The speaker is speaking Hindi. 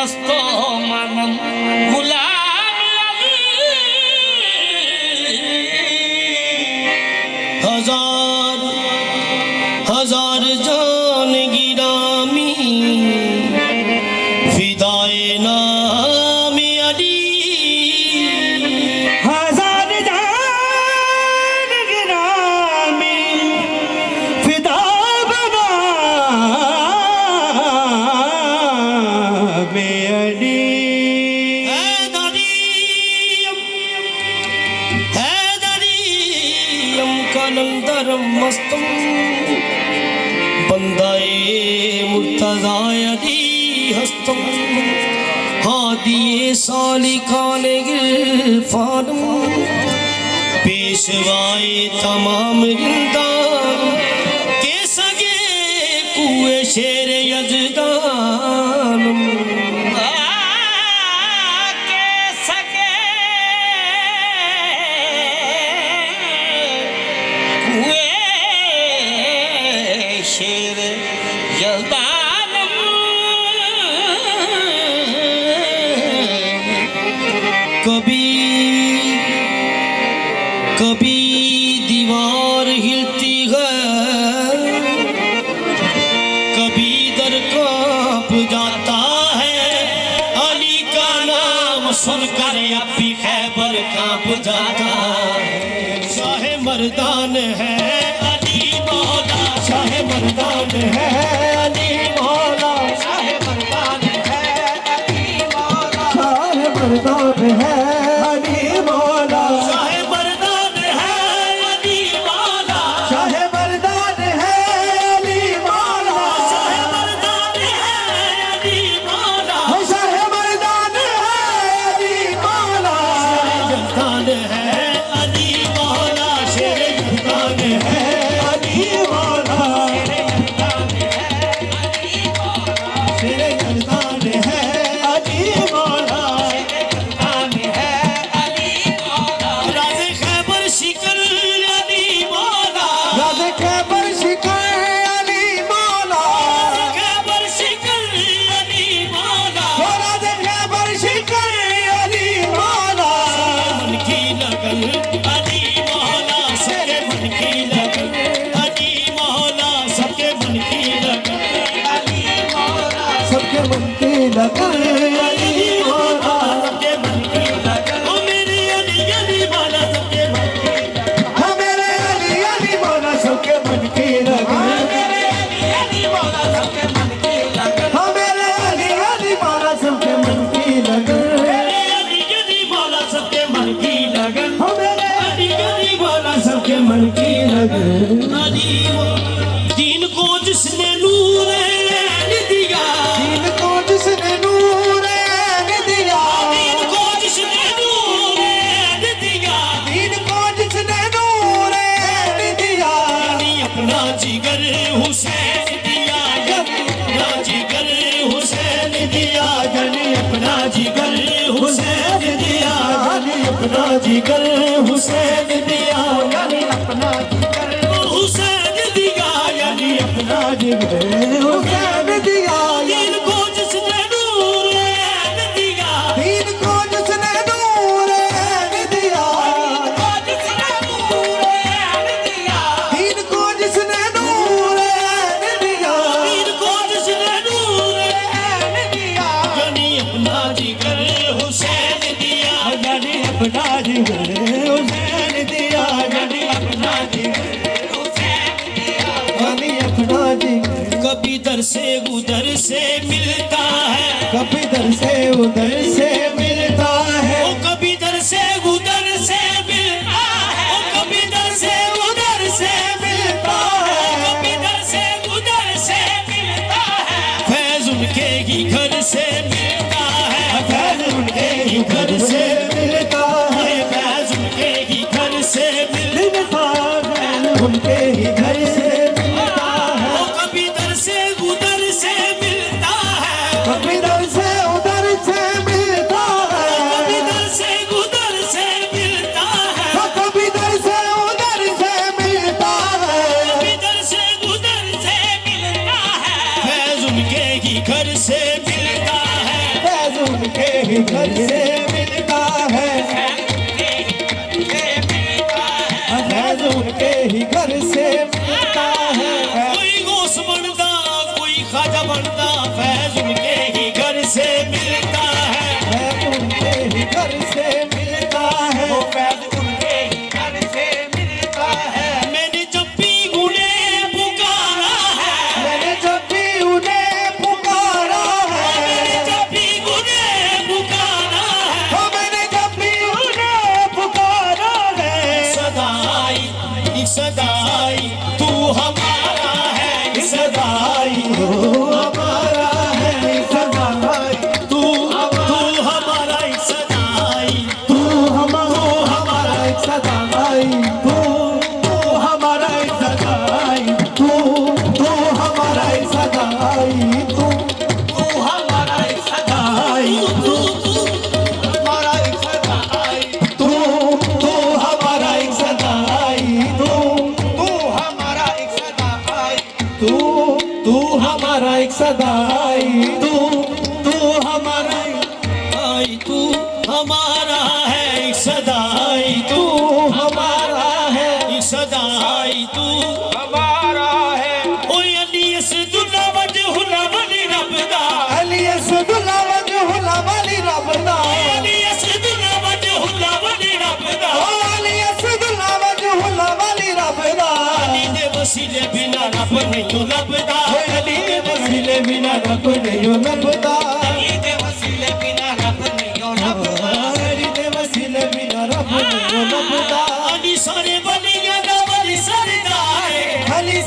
मस्तो मानम गुलाम अली हजार हजार जान गिरामी फिदाए नाम अली हजार जान गिरामी फिदा बना बेअली हैदरियम कलंदरम मस्तम बंदाए मुर्तज़ा अली हस्तम हादिए सालिकाने गिरफानम पेशवाए तमाम रिंदान के सगे कुए शेर यजदानम के सगे कुए शेर यजदानम कभी कभी दीवार हिलती है कभी दर कांप जाता है अली का नाम सुनकर अब भी खैबर कांप जाता है शाहे मर्दान है अली मौला शाहे मर्दान है अली मौला शाहे मर्दान है अली मौला शाहे मर्दान है अली मौला शाहे मर्दान है अली मौला शाहे मर्दान है अली मौला शाहे मर्दान है अली मौला शाहे मर्दान है अली मौला जल्दान है अली मौला शेर जल्दान है अली मौला शेर जल्दान है अली मौला राज़े खैबर शिकर अली मौला राज़े खैबर शिकर अली मौला खैबर शिकर अली मौला राज़े खैबर शिकर अली मौला मन की लगन अली मौला सबके मन की लगन अली मौला सबके मन की लगन अली मौला सबके मन की लगन अली मौला सबके मन की लगन ओ मेरे अली अली मौला सबके मन की लगन ओ मेरे अली अली मौला सबके मन की लगन मेरे अली अली मौला सबके मन की लगन ओ मेरे अली अली मौला सबके मन की लगन मेरे अली अली मौला सबके मन की लगन ओ मेरे अली अली मौला सबके मन की लगन अली दीन को जिसने नूर ऐन दिया दीन को जिसने नूर ऐन दिया दीन को जिसने नूर ऐन दिया दीन को जिसने नूर ऐन दिया यानी अपना जिगर हुसैन दिया यानी अपना जिगर हुसैन दिया यानी अपना जिगर हुसैन दिया यानी अपना जिगर हुसैन दिया यानी अपना जिगर हुसैन दिया यानी अपना जिगर हुसैन दिया दीन को जिसने नूर ऐन दिया दीन को जिसने नूर ऐन दिया दीन को जिसने नूर ऐन दिया दीन को जिसने नूर ऐन दिया यानी अपना जिगर हुसैन दिया यानी अपना जिगर हुसैन दिया यानी अपना जिगर हुसैन दिया यानी अपना जिगर कभी दर से उधर से मिलता है कभी दर से उधर से मिलता है ओ कभी दर से उधर से मिलता है ओ कभी दर से उधर से मिलता है कभी दर से उधर से मिलता है फैज उनके ही घर से मिलता है फैज उनके ही घर से मिलता है फैज उनके ही घर से मिलता है उनके ही घर से मिलता है ओ कभी दर से उधर से मिलता है कभी दर से उधर से मिलता है कभी दर से उधर से मिलता है कभी दर से उधर से मिलता है कभी दर से उधर से मिलता है फैज उनके ही घर से मिलता है सदाई तू हमारा है सदाई हमारा है सदाई तू हमारा सदाई तू हमारा सदाई तू हमारा सदाई तू हमारा सदाई तू हमारा सदाई तू हमारा सदाई तू हमारा सदाई तू हमारा सदाई तू हमारा आई तू हमारा है सदाई तू हमारा है सदाई तू हमारा है ओ अलियस दुल्ला वजहुला वली रबदा अलियस दुल्ला वजहुला वली रबदा अलियस दुल्ला वजहुला वली रबदा अलियस दुल्ला वजहुला वली रबदा अली दे वसीले बिना रब नहीं लबदा अली दे वसीले बिना रब नहीं लबदा अली दे वसीले बिना रब नहीं लबदा अली दे वसीले बिना रब नहीं लबदा अली सारे वलियां दा वली सरदार अली